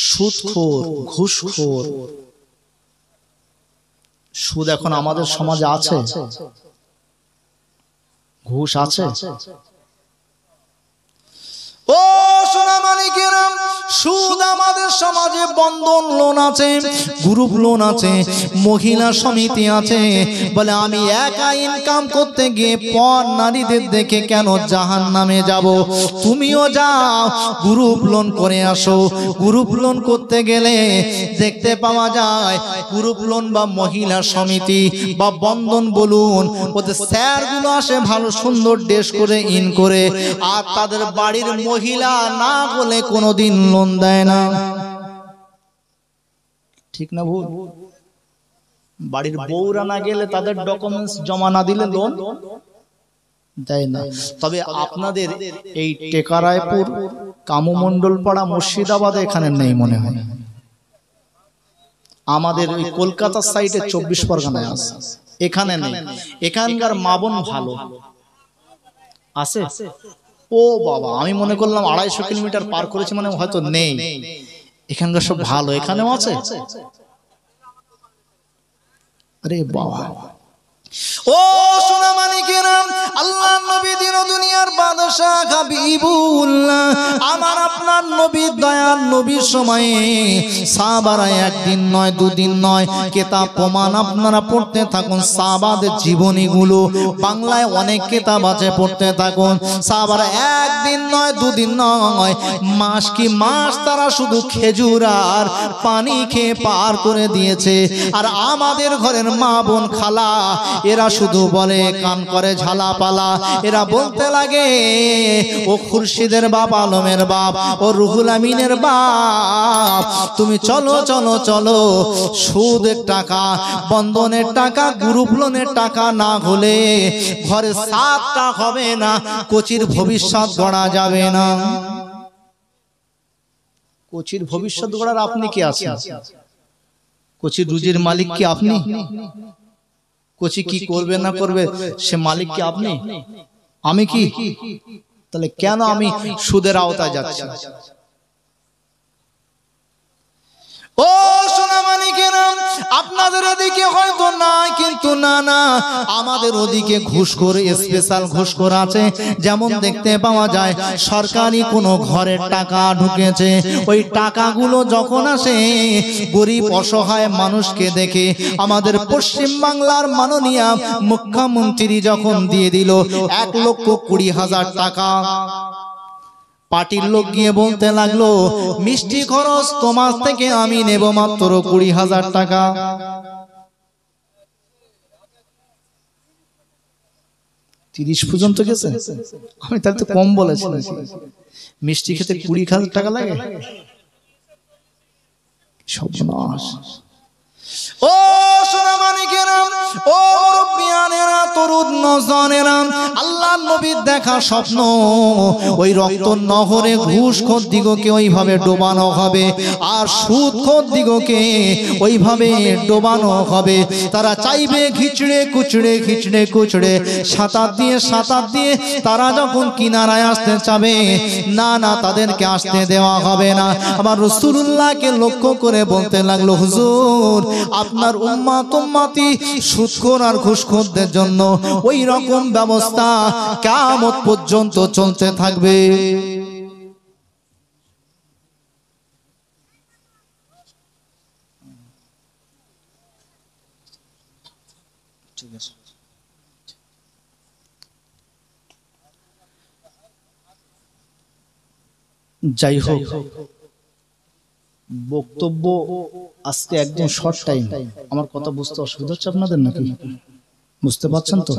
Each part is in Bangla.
সুদখোর, ঘুষখোর। সুদ এখন আমাদের সমাজে আছে, ঘুষ আছে। ও সোনামানিকেরা, সুদ আমাদের সমাজে বন্ধন লোন আছে, গ্রুপ লোন আছে, মহিলা সমিতি আছে। বলে আমি একা ইনকাম করতে গিয়ে পর নারীদের দেখে কেন জাহান্নামে যাব? তুমিও যাও গ্রুপ লোন করে আসো। গ্রুপ লোন করতে গেলে দেখতে পাওয়া যায় গ্রুপ লোন বা মহিলা সমিতি বা বন্ধন বলুন, ওদের স্যারগুলো আসে ভালো সুন্দর ড্রেস করে ইন করে, আর তাদের বাড়ির মহিলা না বলে কোনোদিন লোন দেয় না। ঠিক না ভুল? বাড়ির বউরা না গেলে, তাদের ডকুমেন্টস জমা না দিলে লোন দেয় না। তবে আপনাদের এই টেকারায়পুর, কামুমন্ডল পাড়া, মুর্শিদাবাদে এখানে নেই মনে হয়। আমাদের ওই কলকাতার সাইডে 24 পরগনায় আছে, এখানে নেই। এখানকার মা বোন ভালো আছে। ও বাবা, আমি মনে করলাম 250 কিলোমিটার পার করেছি মানে হয়তো নেই। এখানকার সব ভালো, এখানেও আছে। আরে বাবা, ও সোনামানিকেরা, আল্লাহর নবী দিন দুনিয়ার বাদশা হাবিবুল্লাহ, আমার আপনার নবী, দয়ার নবীর সময়ে সাহাবারা একদিন নয়, দুদিন নয়, কিতাব প্রমাণ আপনারা পড়তে থাকুন। সাহাবাদের জীবনীগুলো বাংলায় অনেক কিতাব আছে, পড়তে থাকুন। সাহাবারা একদিন নয়, দুদিন নয়, মাস কি মাস তারা শুধু খেজুর আর পানি খেয়ে পার করে দিয়েছে। আর আমাদের ঘরের মা বোন, খালা, এরা শুধু বলে, কান করে ঝালা পালা। এরা বলতে লাগে, ও খুরশিদের বাপ, আলমের বাপ, ও রুহুল আমিনের বাপ, তুমি চলো চলো চলো, সুদের টাকা, বন্ধনের টাকা, গ্রুপ লোনের টাকা না হলে ঘরে সাতটা হবে না, কোচির ভবিষ্যৎ গড়া যাবে না। কোচির ভবিষ্যৎ গড়ার আপনি কি আছেন? কোচির রুজির মালিক কি আপনি? কোচি কি করবে না করবে সে মালিক কি আপনি? আমি কি? তাহলে কেন আমি সুদের আওতায় যাচ্ছি? ও সোনামানিকেরা, আপনাদের ওদিকে হয়তো না, কিন্তু না না, আমাদের ওদিকে ঘুষখোর, স্পেশাল ঘুষখোর আছে। যেমন দেখতে পাওয়া যায় সরকারি কোনো ঘরের টাকা ঢুকেছে, ওই টাকাগুলো যখন আসে গরিব অসহায় মানুষকে দেখে, আমাদের পশ্চিম বাংলার মাননীয় মুখ্যমন্ত্রী যখন দিয়ে দিল 1,20,000 টাকা, পার্টির লোক গিয়ে বলতে লাগলো, মিষ্টি খরচ তোমার থেকে আমি নেব মাত্র 20,000 টাকা। তিরিশ পর্যন্ত গেছে। আমি তাহলে তো কম বলেছি। মিষ্টি খেতে 20,000 টাকা লাগে? সর্বনাশ। ও সোনামানিকেরা, ও মুরব্বিয়ানেরা, তরুণ নওজওয়ানেরা, আল্লাহর নবীর দেখা স্বপ্ন, ওই রক্ত নহরে ঘুষখোর দিগকে ওইভাবে ডোবানো হবে, আর সুদখোর দিগকে ওইভাবে ডোবানো হবে। তারা চাইবে খিচড়ে কুচড়ে, খিচড়ে কুচড়ে, সাঁতার দিয়ে তারা যখন কিনারায় আসতে চাবে, না না, তাদেরকে আসতে দেওয়া হবে না। আমার রাসূলুল্লাহকে লক্ষ্য করে বলতে লাগলো, হুজুর, আপনার উম্মতি সুদখোর আর ঘুষখোরদের জন্য ওই রকম ব্যবস্থা কিয়ামত পর্যন্ত চলতে থাকবে। ঠিক আছে, যাই হোক, বক্তব্য আজকে একদম শর্ট টাইম। আমার কথা বুঝতে অসুবিধা হচ্ছে আপনাদের নাকি? বুঝতে পারছেন তো?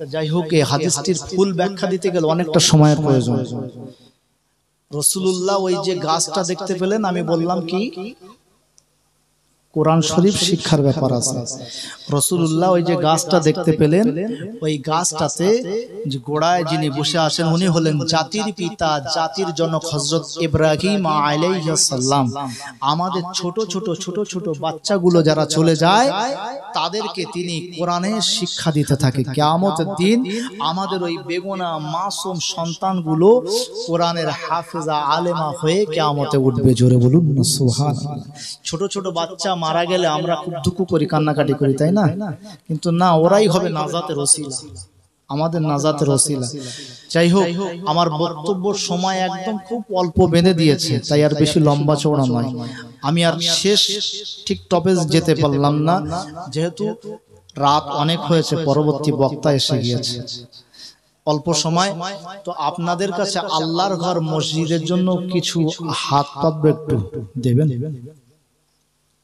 যাই হোক, এই হাদিসটির ফুল ব্যাখ্যা দিতে গেলে অনেকটা সময়ের প্রয়োজন। রাসূলুল্লাহ ওই যে গাছটা দেখতে পেলেন, আমি বললাম কি কোরআন শরীফ শিক্ষার ব্যাপার আছে। রাসূলুল্লাহ ওই যে গাছটা দেখতে পেলেন, ওই গাছটাতে যে গোড়ায় যিনি বসে আছেন উনি হলেন জাতির পিতা, জাতির জনক হযরত ইব্রাহিম আলাইহিস সালাম। আমাদের ছোট ছোট বাচ্চাগুলো যারা চলে যায় তাদেরকে তিনি কোরআনের শিক্ষা দিতে থাকে। কিয়ামতের দিন আমাদের ওই বেগুনা মাসুম সন্তানগুলো কোরআনের হাফেজা আলেমা হয়ে কিয়ামতে উঠবে। জোরে বলুন না সুবহানাল্লাহ। ছোট ছোট বাচ্চা মারা গেলে আমরা খুব দুঃখ করি, কান্নাকাটি করি, তাই না? কিন্তু না, ওরাই হবে নাজাতের ওসিলা, আমাদের নাজাতের ওসিলা। যাই হোক, আমার বক্তব্যের সময় একদম খুব অল্প বেঁধে দিয়েছে, তাই আর বেশি লম্বা চওড়া নয়। আমি আর শেষ ঠিক টপে যেতে পারলাম না, যেহেতু রাত অনেক হয়েছে, পরবর্তী বক্তা এসে গিয়েছে। অল্প সময় তো আপনাদের কাছে আল্লাহর ঘর মসজিদের জন্য কিছু হাত পাতবে, একটু দেবেন।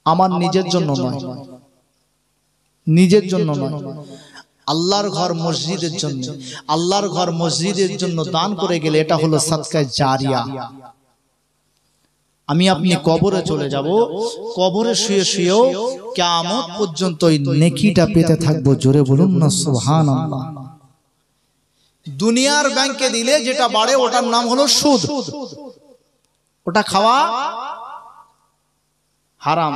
আমার নিজের জন্য নয়, নিজের জন্য নয়, আল্লাহর ঘর মসজিদের জন্য। আল্লাহর ঘর মসজিদের জন্য দান করে গেলে এটা হলো সাদকায়ে জারিয়া। আমি আপনি কবরে চলে যাব, কবরে শুয়ে শুয়েও কিয়ামত পর্যন্ত এই নেকিটা পেতে থাকবো। জোরে বলুন না সুবহানাল্লাহ। দুনিয়ার ব্যাংকে দিলে যেটা বাড়ে ওটার নাম হলো সুদ, ওটা খাওয়া হারাম।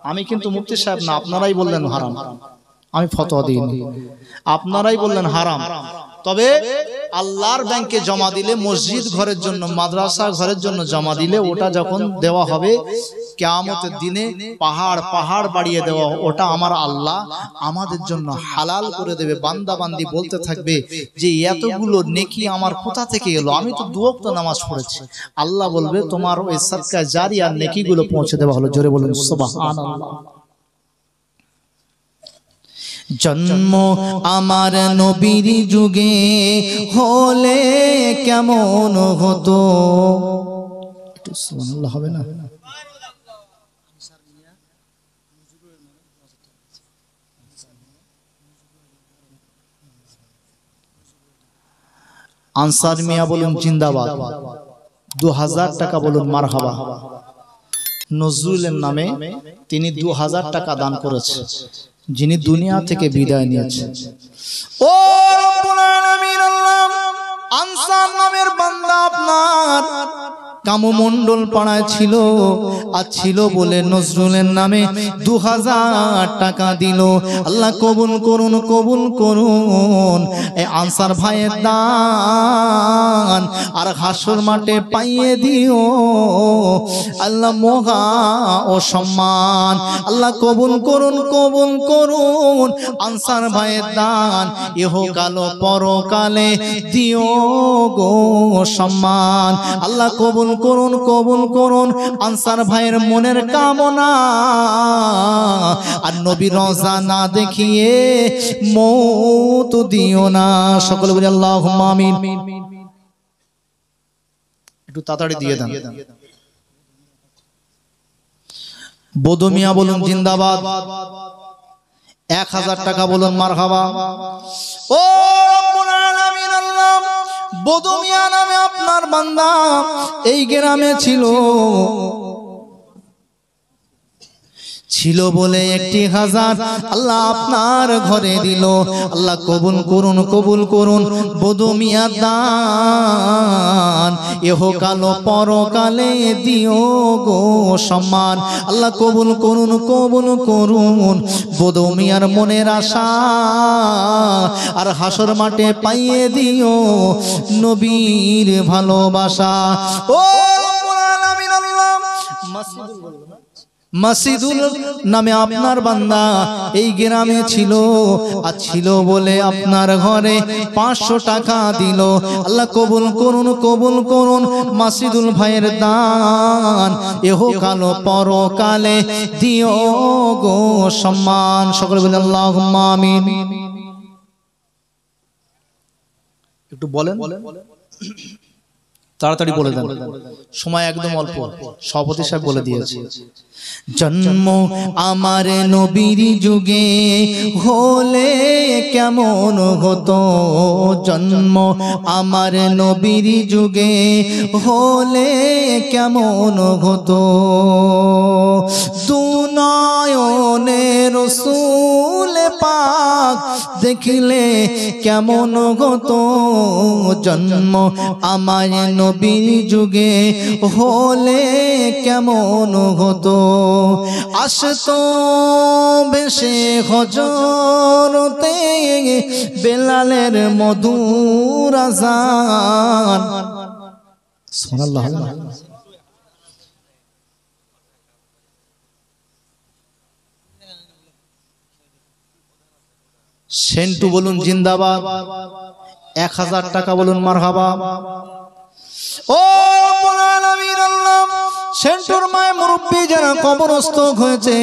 আমি কিন্তু মুফতি সাহেব না, আপনারাই বললেন হারাম, আমি ফতোয়া দিইনি, আপনারাই বললেন হারাম। তবে আল্লাহর ব্যাংকে জমা দিলে, মসজিদ ঘরের জন্য, মাদ্রাসা ঘরের জন্য জমা দিলে, ওটা যখন দেওয়া হবে কিয়ামতের দিনে পাহাড় পাহাড় বাড়িয়ে দেওয়া, ওটা আমার আল্লাহ আমাদের জন্য হালাল করে দেবে। বান্দা বান্দি বলতে থাকবে যে এতগুলো নেকি আমার কোথা থেকে এলো, আমি তো 2 ওয়াক্ত নামাজ পড়েছি। আল্লাহ বলবে তোমার ওই সাদকায়ে জারিয়ার নেকিগুলো পৌঁছে দেওয়া হলো। জোরে বলুন সুবহানাল্লাহ। জন্ম আমার নবীর যুগে হলে কেমন হতো, একটু সুবহানাল্লাহ হবে না? আনসার মিয়া বলুন জিন্দাবাদ। 2000 টাকা বলুন মারহাবা। নজরুলের নামে তিনি 2000 টাকা দান করেছে, যিনি দুনিয়া থেকে বিদায় নিয়েছেন। ও রব্বুল আলামিন আল্লাহ, আনসার নামের বান্দা আপনার কামু মন্ডল পাড়ায় ছিল, আর ছিল বলে নজরুলের নামে 2000 টাকা দিল। আল্লাহ কবুল করুন, কবুল করুন এই আনসার ভাইয়ের দান, আর হাসর মাঠে পাইয়ে দিও আল্লাহ মহা ও সম্মান। আল্লাহ কবুল করুন, কবুল করুন আনসার ভাইয়ের দান, ইহকাল পরকালে দিও গো সম্মান। আল্লাহ কবুল করুন, কবুল করুন আনসার ভাইয়ের মনের কামনা, আর নবী রওজা না দেখিয়ে মওত দিও না। সকলে বলি আল্লাহুম্মা আমিন। একটু তাড়াতাড়ি দিয়ে দেন। বদমিয়া বলুন জিন্দাবাদ। 1000 টাকা বলুন মারহাবা। ও রব্বুল আলামিন আল্লাহ, বদমিয়া নামে আপনার বান্দা এই গ্রামে ছিল বলে 1000 আল্লাহ আপনার ঘরে দিল। আল্লাহ কবুল করুন, কবুল করুন বদমিয়া দান, ইহকাল পরকালে দিও গো সম্মান। আল্লাহ কবুল করুন, কবুল করুন বদমিয়ার মনের আশা, আর হাসর মাঠে পাইয়ে দিও নবীর ভালোবাসা। ও রব্বুল আলামিন আল্লাহ, মাসিদুল নামে আপনার বান্দা এই গ্রামে ছিল, আর ছিল বলে আপনার ঘরে 500 টাকা দিল। আল্লাহ কবুল করুন, কবুল করুন মাসিদুল ভাইয়ের দান, ইহকাল পরকালে দিও গো সম্মান। সকলে বলেন আল্লাহুম্মা আমিন। একটু বলেন। তাড়াতাড়ি বলে দেন, সময় একদম অল্প, সভাপতি সাহেব বলে দিয়েছে। জন্ম আমার নবীর যুগে হলে কেমন হতো, জন্ম আমার নবীর যুগে হলে কেমন হতো, দুনয়নে রাসূল পাক দেখলে কেমন হতো, জন্ম আমার নবীর যুগে হলে কেমন হতো, আসতো বেশে হজরতে বেলালের মধুর আযান। সুবহানাল্লাহ। সেন্টু বলুন জিন্দাবাদ, 1000 টাকা বলুন মারহাবা। ও রব্বুল আলামিন আল্লাহ, সেন্টুর মায়ের মুরব্বী যারা কবরস্থ হয়েছে,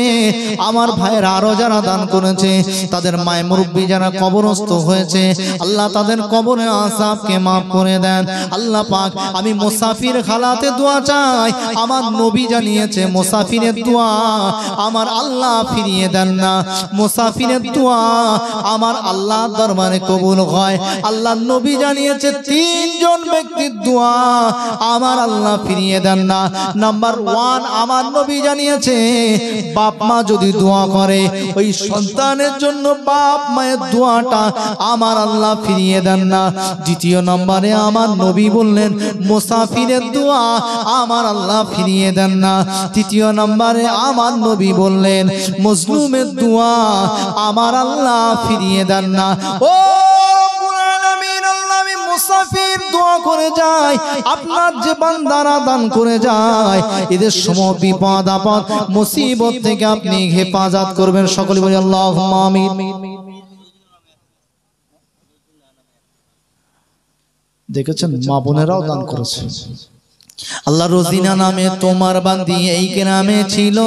আমার ভাইয়ের আরো যারা দান করেছে, তাদের মায়ের মুরব্বী যারা কবরস্থ হয়েছে, আল্লাহ তাদের কবরের আযাবকে মাফ করে দেন। আল্লাহ পাক, আমি মুসাফির হালাতে দোয়া চাই, আমার নবী জানিয়েছে মুসাফিরের দোয়া আমার আল্লাহ ফিরিয়ে দেন না, মুসাফিরের দোয়া আমার আল্লাহর দরবারে কবুল হয়। আল্লাহ নবী জানিয়েছে 3 জন ব্যক্তির দোয়া আমার আল্লাহ ফিরিয়ে দেন না। নাম্বার 1, আমার নবী জানিয়েছে বাপ মা যদি দোয়া করে ওই সন্তানের জন্য বাপ মায়ের দোয়াটা আমার আল্লাহ ফিরিয়ে দেন না। দ্বিতীয় নম্বরে আমার নবী বললেন মুসাফিরের দোয়া আমার আল্লাহ ফিরিয়ে দেন না। তৃতীয় নম্বরে আমার নবী বললেন মজলুমের দোয়া আমার আল্লাহ ফিরিয়ে দেন না। ও মুসাফির দোয়া করে যায়, আপনার যে বান্দারা দান করে যায়, এদের সমস্ত বিপদ আপদ মুসিবত থেকে আপনি হেফাজত করবেন। সকলে বলি আল্লাহুম্মা আমিন। দেখেছেন মা বোনেরাও দান করেছে। আল্লাহ রোজিনা নামে তোমার বান্দি এই গ্রামে ছিল,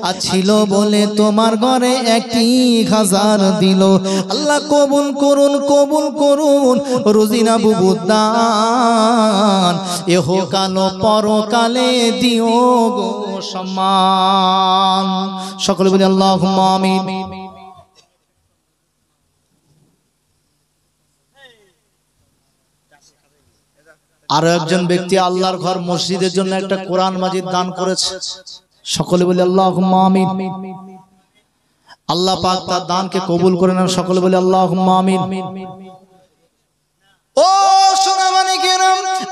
আর ছিল বলে তোমার ঘরে 1000 দিল। আল্লাহ কবুল করুন, কবুল করুন রোজিনা বুবুর দান, ইহকাল পরকালে দিও গো সম্মান। সকলে বলি আল্লাহুম্মা আমিন। আরো একজন ব্যক্তি আল্লাহর ঘর মসজিদের জন্য একটা কোরআন মাজিদ দান করেছে। সকলে বলি আল্লাহুম্মা আমিন। আল্লাহ পাক তার দানকে কবুল করে নেন। সকলে বলি আল্লাহুম্মা আমিন। ও সোনামানিকেরা,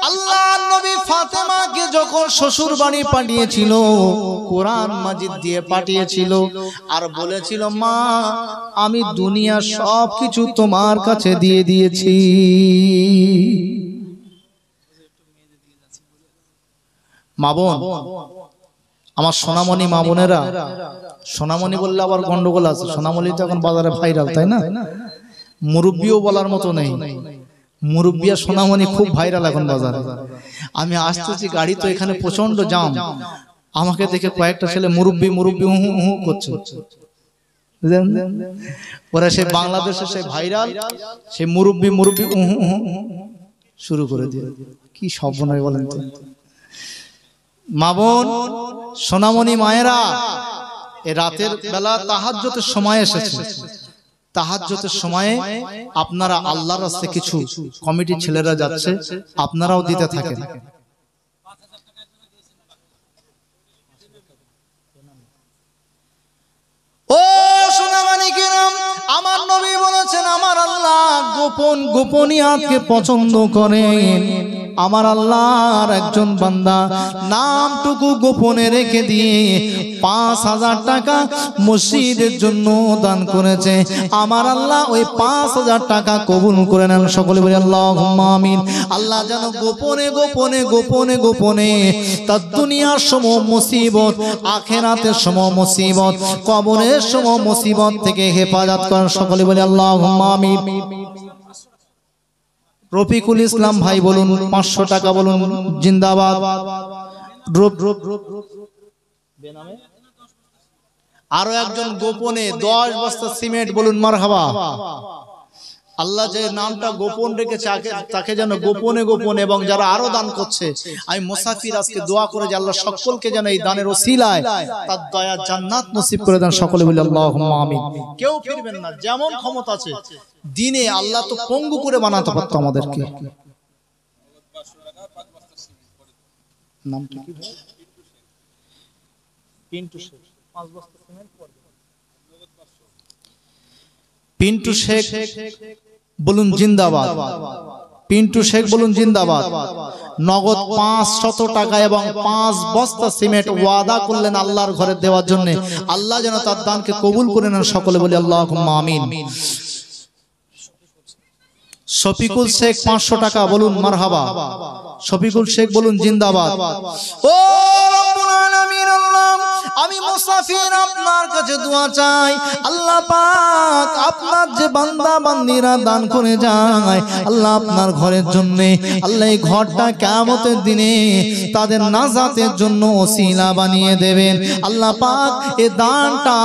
আল্লাহর নবী ফাতেমাকে যখন শ্বশুর বাড়ি পাঠিয়েছিল কোরআন মাজিদ দিয়ে পাঠিয়েছিল, আর বলেছিল মা আমি দুনিয়ার সবকিছু তোমার কাছে দিয়ে দিয়েছি। মা বোন, আমার সোনামণি মা বোনেরা, সোনামণি বললে আবার গন্ডগোল আছে, সোনামণি তো এখন বাজারে ভাইরাল, তাই না? মুরব্বিও বলার মতো নেই, মুরব্বি আর সোনামণি খুব ভাইরাল এখন বাজারে। আমি আসতেছি গাড়ি তো এখানে প্রচন্ড জাম, আমাকে দেখে কয়েকটা ছেলে মুরব্বি মুরব্বি হু হু করছে। ওরা সেই বাংলাদেশে সেই ভাইরাল সেই মুরব্বি মুরব্বি শুরু করে দিয়ে, কি সর্বনাশ বলেন তো। মা বোন সোনামণি মায়েরা, এই রাতের বেলা তাহাজ্জুদের সময় এসেছে, তাহাজ্জুদের সময়ে আপনারা আল্লাহর রাস্তায় কিছু কমিটির ছেলেরা যাচ্ছে, আপনারাও দিতে থাকেন। ও সোনামণিকেরা, আমার নবী বলেছেন আমার আল্লাহ গোপন গোপনীয়তাকে পছন্দ করেন। আমার আল্লাহর একজন বান্দা নামটুকু গোপনে রেখে দিয়ে 5000 টাকা মসজিদের জন্য দান করেছে। আমার আল্লাহ ওই 5000 টাকা কবুল করে নেন। সকলে বলি আল্লাহুম্মা আমিন। আল্লাহ যেন গোপনে গোপনে গোপনে গোপনে তার দুনিয়ার সমস্ত মুসিবত, আখিরাতের সমস্ত মুসিবত, কবরের সমস্ত মুসিবত থেকে হেফাজত করেন। সকলে বলি আল্লাহুম্মা আমিন। রফিকুল ইসলাম ভাই বলুন 500 টাকা বলুন জিন্দাবাদ। আরো একজন গোপনে 10 বস্তা সিমেন্ট বলুন মারহাবা। আল্লাহ যে নামটা গোপন রেখেছে তাকে যেন গোপনে গোপনে, এবং যারা আরো দান করছে আমি মুসাফির আজকে দোয়া করে যে আল্লাহ সকলকে যেন এই দানের ওসিলায় তার দয়া জান্নাত নসিব করে দেন। সকলে বলি আল্লাহুম্মা আমিন। কেউ ফিরবেন না, যেমন ক্ষমতা আছে দিনে আল্লাহ তো পঙ্গু করে বানাতে পারতো আমাদেরকে। নাম কি ভাই? পিন্টু শেখ। 5 বস্তা সিমেন্ট পড়বে। পিন্টু শেখ বলুন জিন্দাবাদ। পিন্টু শেখ বলুন জিন্দাবাদ। নগদ 500 টাকা এবং 5 বস্তা সিমেন্ট ওয়াদা করলেন আল্লাহর ঘরে দেওয়ার জন্য। আল্লাহ যেন তার দানকে কবুল করে নেন। সকলে বলি আল্লাহুম্মা আমিন। শফিকুল শেখ 500 টাকা বলুন মারহাবা। শফিকুল শেখ বলুন জিন্দাবাদ। ও রব্বুল আলামিন, আল্লাহ আমি মুসাফির আপনার কাছে দোয়া চাই। আল্লাহ পাক আপনার যে বান্দা বান্দিরা দান করে যায় আল্লাহ আপনার ঘরের জন্য, আল্লাহ এই ঘরটা কিয়ামতের দিনে তাদের নাজাতের জন্য ওসিলা বানিয়ে দেবেন। আল্লাহ পাক এই দানটা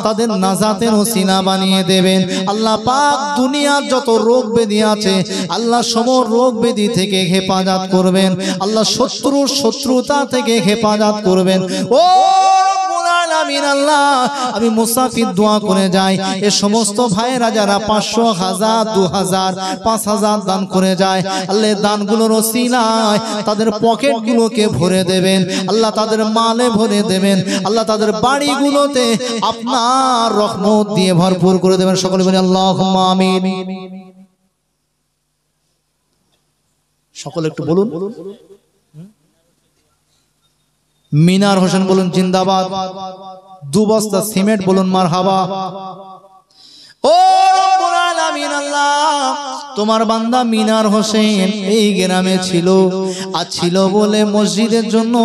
তাদের নাজাতের ওসিলা বানিয়ে দেবেন। আল্লাহ পাক দুনিয়ার যত রোগ ব্যাধি আছে আল্লাহ সমস্ত রোগ ব্যাধি থেকে হেফাজত করবেন। আল্লাহ শত্রুতা থেকে হেফাজত করবেন। ও রব্বুল আলামিন, আল্লাহ আমি মুসাফির দোয়া করে যাই এই সমস্ত ভাইরা যারা 500, 1000, 2000, 5000 দান করে যায় আল্লাহ দানগুলোর ওসিলায় তাদের পকেটগুলোকে ভরে দেবেন। আল্লাহ তাদের মালে ভরে দেবেন। আল্লাহ তাদের বাড়িগুলোতে আপনার রহমত দিয়ে ভরপুর করে দেবেন। সকলে বলি আল্লাহুম্মা আমিন। সকলে একটু বলুন। মিনার হোসেন বলুন জিন্দাবাদ। 2 বস্তা সিমেন্ট বলুন মারহাবা। ও রব্বুল আলামিন, আল্লাহ তোমার বান্দা মিনার হোসেন এই গ্রামে ছিল, আর ছিল বলে মসজিদের জন্য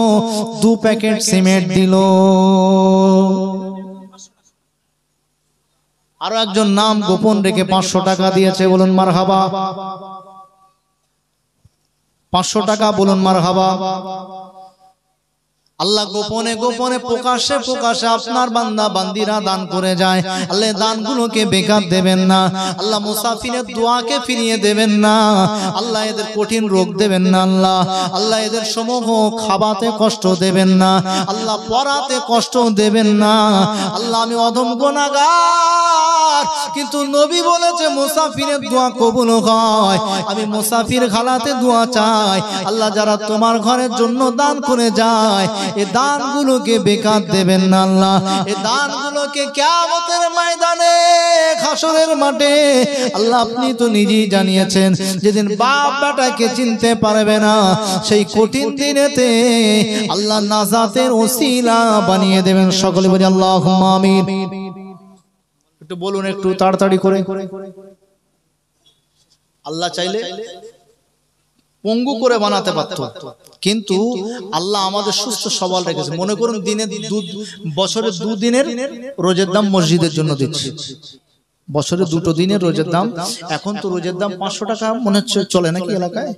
2 প্যাকেট সিমেন্ট দিল। আরো একজন নাম গোপন রেখে 500 টাকা দিয়েছে বলুন মারহাবা। 500 টাকা বলুন মারহাবা। আল্লাহ গোপনে গোপনে প্রকাশে প্রকাশে আপনার বান্দা বান্দিরা দান করে যায়। আল্লাহ দানগুলোকে বেকার দেবেন না। আল্লাহ মুসাফিরের দোয়াকে ফিরিয়ে দেবেন না। আল্লাহ এদের কঠিন রোগ দেবেন না। আল্লাহ এদের সমূহ খাবাতে কষ্ট দেবেন না। আল্লাহ পড়াতে কষ্ট দেবেন না। আল্লাহ আমি অধম গুনাহগার, কিন্তু নবী বলেছে মুসাফিরের দোয়া কবুল হয়। আমি মুসাফির খালাতে দোয়া চাই। আল্লাহ যারা তোমার ঘরের জন্য দান করে যায় এই দানগুলোকে বেকার দেবেন না। আল্লাহ এই দানগুলোকে কিয়ামতের ময়দানে হাসরের মাঠে আল্লাহ আপনি তো নিজেই জানিয়েছেন যেদিন বাপ বেটাকে চিনতে পারবে না সেই কঠিন দিনেতে আল্লাহ নাজাতের ওসিলা বানিয়ে দেবেন। সকলে বলি আল্লাহুম্মা আমিন। একটু বলুন একটু তাড়াতাড়ি করে। আল্লাহ চাইলে পঙ্গু করে বানাতে পারত, কিন্তু আল্লাহ আমাদের সুস্থ সবল রেখেছে। মনে করুন বছরে 2 দিনের রোজের দাম মসজিদের জন্য দিচ্ছি। বছরে 2 দিনের রোজের দাম। এখন তো রোজের দাম 500 টাকা মনে হচ্ছে চলে নাকি এলাকায়?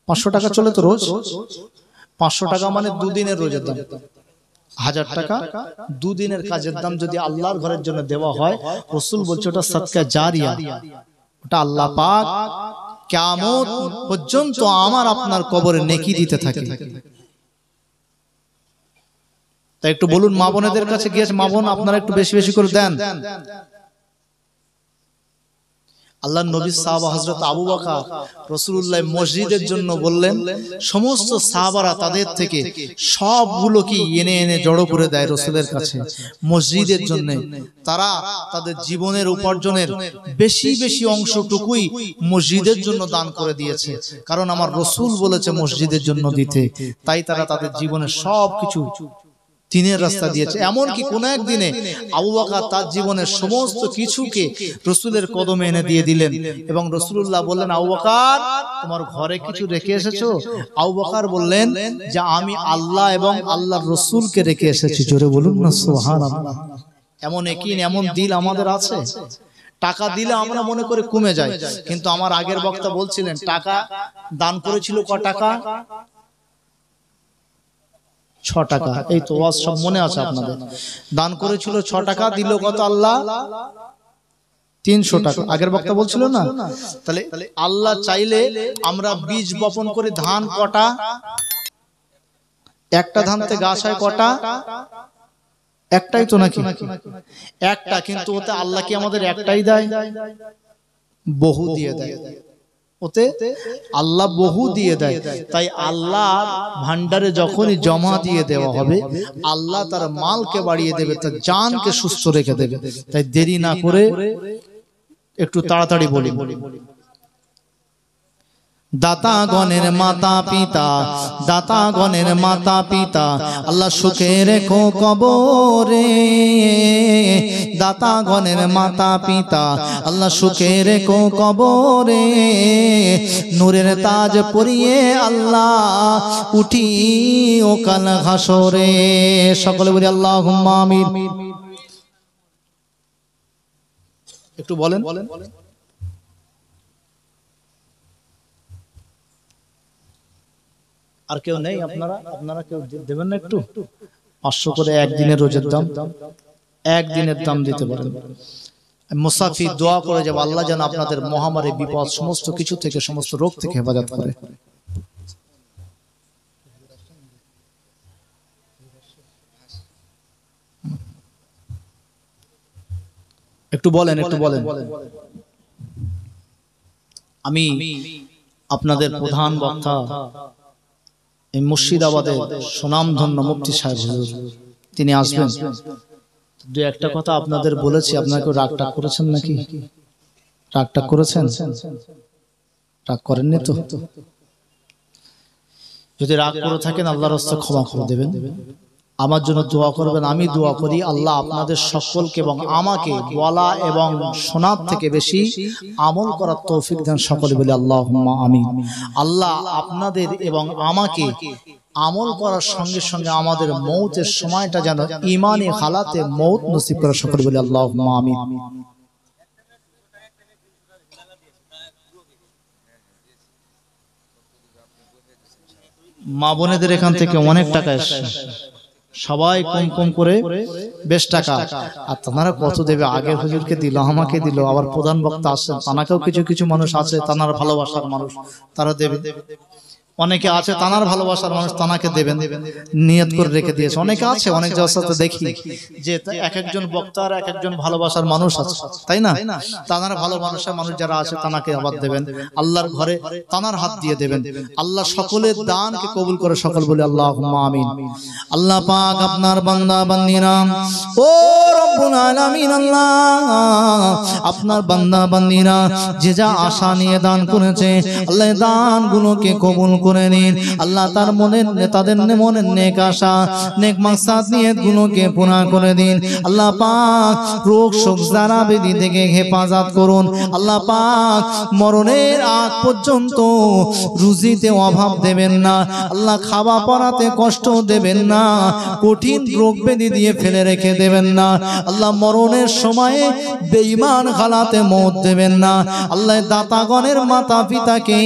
500 টাকা চলে তো রোজ। 500 টাকা মানে 2 দিনের রোজের দাম। 1000 টাকা 2 দিনের কাজের দাম যদি আল্লাহর ঘরের জন্য দেওয়া হয়, রাসূল বলছে ওটা সাদকা জারিয়া। ওটা আল্লাহ পাক কিয়ামত পর্যন্ত আমার আপনার কবরে নেকি দিতে থাকে। তাই একটু বলুন মা বোনেদের কাছে গিয়েছে, মা বোন আপনারা একটু বেশি বেশি করে দেন। আল্লাহর নবী সাহাবা হযরত আবু বকর রাসূলুল্লাহ মসজিদের জন্য বললেন, সমস্ত সাহাবারা তাদের থেকে সবগুলো কি এনে এনে জড়ো করে দেয় রাসূলের কাছে মসজিদের জন্য। তারা তাদের জীবনের উপার্জনের বেশি বেশি অংশটুকুই মসজিদের জন্য দান করে দিয়েছে, কারণ আমার রাসূল বলেছে মসজিদের জন্য দিতে। তাই তারা তাদের জীবনের সবকিছু দিনের রাস্তা দিয়েছে। এমনকি কোন একদিনে আবু বকর তার জীবনের সমস্ত কিছুকে রাসূলের কদমে এনে দিয়ে দিলেন, এবং রাসূলুল্লাহ বললেন, আবু বকর তোমার ঘরে কিছু রেখে এসেছো? আবু বকর বললেন যে আমি আল্লাহ এবং আল্লাহর রাসূলকে রেখে এসেছি। জোরে বলুন না সুবহানাল্লাহ। এমন একই এমন দিল আমাদের আছে। টাকা দিলে আমরা মনে করে কমে যায়, কিন্তু আমার আগের বক্তা বলছিলেন টাকা দান করেছিল ক টাকা? 6 টাকা। এই তো ওয়াজ সব মনে আছে আপনাদের। দান করেছিল 6 টাকা, দিল কত আল্লাহ? 300 টাকা। আগের বক্তা বলছিল না, তাহলে আল্লাহ চাইলে আমরা বীজ বপন করে ধান কটা, একটা ধান থেকে গাছ হয় কটা, একটাই তো নাকি? একটা, কিন্তু ওতে আল্লাহ কি আমাদের একটাই দেয়? বহু দিয়ে দেয়, ওতে আল্লাহ বহু দিয়ে দেয়। তাই আল্লাহ ভান্ডারে যখনই জমা দিয়ে দেওয়া হবে, আল্লাহ তার মালকে বাড়িয়ে দেবে, তার জানকে সুস্থ রেখে দেবে। তাই দেরি না করে একটু তাড়াতাড়ি বলি। দাতাগণের মাতা পিতা, দাতাগণের মাতা পিতা, আল্লাহ সুখে রেখো কবরে। দাতাগণের মাতা পিতা, আল্লাহ সুখে রেখো কবরে। নূরের তাজ পরিয়ে আল্লাহ উঠি ও কাল হাসরে। সকলে বলি আল্লাহুম্মা আমিন। একটু বলেন। আর কেউ নেই? আপনারা কেউ দেবেন না একটু? 500 করে একদিনের রোজের দাম, একদিনের দাম দিতে পারেন। মুসাফির দোয়া করে যে আল্লাহ যেন আপনাদের মহামারী, বিপদ, সমস্ত কিছু থেকে, সমস্ত রোগ থেকে হেফাজত করে। একটু বলেন, একটু বলেন। আমি আপনাদের প্রধান বক্তা এই মুর্শিদাবাদের সুনামধন্য মুফতি সাহেব হুজুর, তিনি আসবেন। দু একটা কথা আপনাদের বলেছি, আপনারা কেউ রাগটা করেছেন নাকি? রাগটা করেছেন? রাগ করেননি তো? যদি রাগ করে থাকেন আল্লাহর রাস্তায় ক্ষমা করে দেবেন, আমার জন্য দোয়া করবেন। আমি দোয়া করি আল্লাহ আপনাদের সকলকে এবং আমাকে বলা এবং শোনার থেকে বেশি আমল করার তৌফিক দেন। সকলে বলি আল্লাহুম্মা আমিন। আল্লাহ আপনাদের এবং আমাকে আমল করার সঙ্গে সঙ্গে আমাদের মৌতের সময়টা যেন ঈমানি হালাতে মৌত নসিব করে। সকলে বলি আল্লাহুম্মা আমিন। মা বোনেদের এখান থেকে অনেক টাকা এসছে, সবাই কম কম করে বেশ টাকা। আর তারা কত দেবে? আগের হুজুরকে দিল, আমাকে দিল, আবার প্রধান বক্তা আসছেন, তানাকেও কিছু কিছু মানুষ আছে, তানার ভালোবাসার মানুষ, তারা দেবে। অনেকে আছে তানার ভালোবাসার মানুষ, তানাকে দেবেন, নিয়ত করে রেখে দিয়েছে। অনেকে আছে, অনেক জায়গাতে দেখি যে এক একজন বক্তার এক একজন ভালোবাসার মানুষ আছে, তাই না? তানার ভালো মানুষের মানুষ যারা আছে তানাকে আবার দেবেন, আল্লাহর ঘরে তানার হাত দিয়ে দেবেন। আল্লাহ সকলের দানকে কবুল করে। সকল বলে আল্লাহুম্মা আমিন। আল্লাহ পাক আপনার বান্দা বান্দিরা, ও রব্বুল আলামিন, আল্লাহ আপনার বান্দা বান্দিরা যে যা আশা নিয়ে দান করেছে, আল্লাহ দানগুলোকে কবুল করে নিন। আল্লাহ তার মনের, তাদের মনের নেক আশা, নেক মাকসাদ, নিয়তগুলোকে পুরা করে দিন। আল্লাহ পাক রোগ শোক জারা ব্যাধি থেকে হেফাজত করুন। আল্লাহ পাক মরণের আগ পর্যন্ত রুজিতে অভাব দেবেন না। আল্লাহ খাওয়া পড়াতে কষ্ট দেবেন না, কঠিন রোগ ব্যাধি দিয়ে ফেলে রেখে দেবেন না। আল্লাহ মরণের সময়ে বেঈমান হালাতে মওত দেবেন না। আল্লাহ দাতাগণের মাতা পিতাকে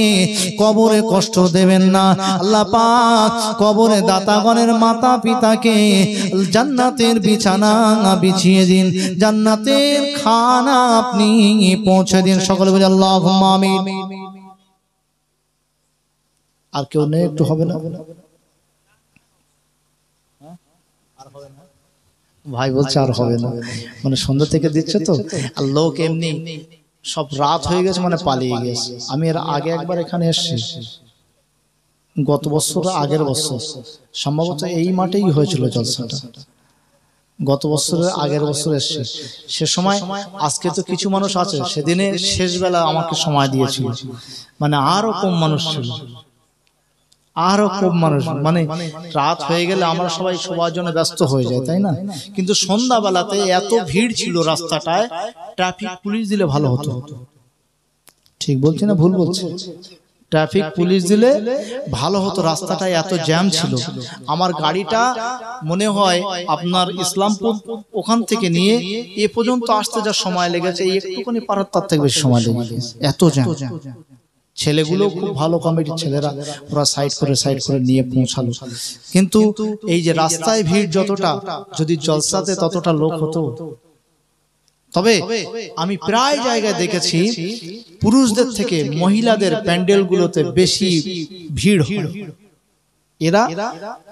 কবরে কষ্ট দেবেন না। আল্লাহ পাক কবরে দাতাগণের মাতা পিতাকে জান্নাতের বিছানা বিছিয়ে দিন, জান্নাতের খানা আপনি পৌঁছে দিন। সকলে বলে আল্লাহুম্মা আমিন। আর কেউ নেই? একটু হবে না? ভাই বলছে আর হবে না, মানে সন্ধ্যা থেকে দিচ্ছে তো, আর লোক এমনি সব রাত হয়ে গেছে, মানে পালিয়ে গেছে। আমি এর আগে একবার এখানে এসেছি, গত বছর, আগের বছর সম্ভবত এই মাঠেই হয়েছিল জলসাটা। গত বছরের আগের বছর এসেছি, সে সময় আজকে তো কিছু মানুষ আছে, সেদিনে শেষ বেলা আমাকে সময় দিয়েছিল, মানে আরো কম মানুষ ছিল, আরো কম মানুষ। মানে রাত হয়ে গেলে আমরা সবাই সবার জন্য ব্যস্ত হয়ে যায়, তাই না? কিন্তু সন্ধ্যাবেলাতে এত ভিড় ছিল রাস্তাটায়, ট্রাফিক পুলিশ দিলে ভালো হতো। ঠিক বলছি না ভুল বলছি? ট্রাফিক পুলিশ দিলে ভালো হতো, রাস্তাটায় এত জ্যাম ছিল। আমার গাড়িটা মনে হয় আপনার ইসলামপুর ওখান থেকে নিয়ে এ পর্যন্ত আসতে যা সময় লেগেছে, এই একটুখানি পারার তার থেকে বেশি সময় লেগেছে, এত জ্যাম। ছেলেগুলো খুব ভালো কমিটির ছেলেরা, ওরা সাইড করে নিয়ে পৌঁছালো। কিন্তু এই যে রাস্তায় ভিড় যতটা, যদি জলসাতে ততটা লোক হতো তবে আমি প্রায় জায়গায় দেখেছি পুরুষদের থেকে মহিলাদের প্যান্ডেলগুলোতে বেশি ভিড় হয়। এরা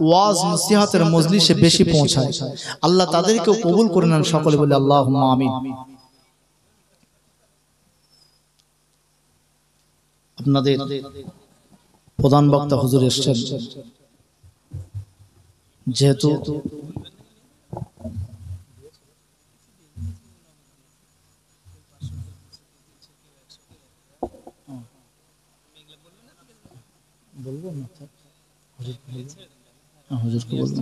ওয়াজ নসিহতের মজলিসে বেশি পৌঁছায়। আল্লাহ তাদেরকেও কবুল করে নেন, সকলে বলে আল্লাহুম্মা আমিন। আপনাদের প্রধান বক্তা হুজুর এসেছেন, যেহেতু বলবো না হুজুরকে বলবো।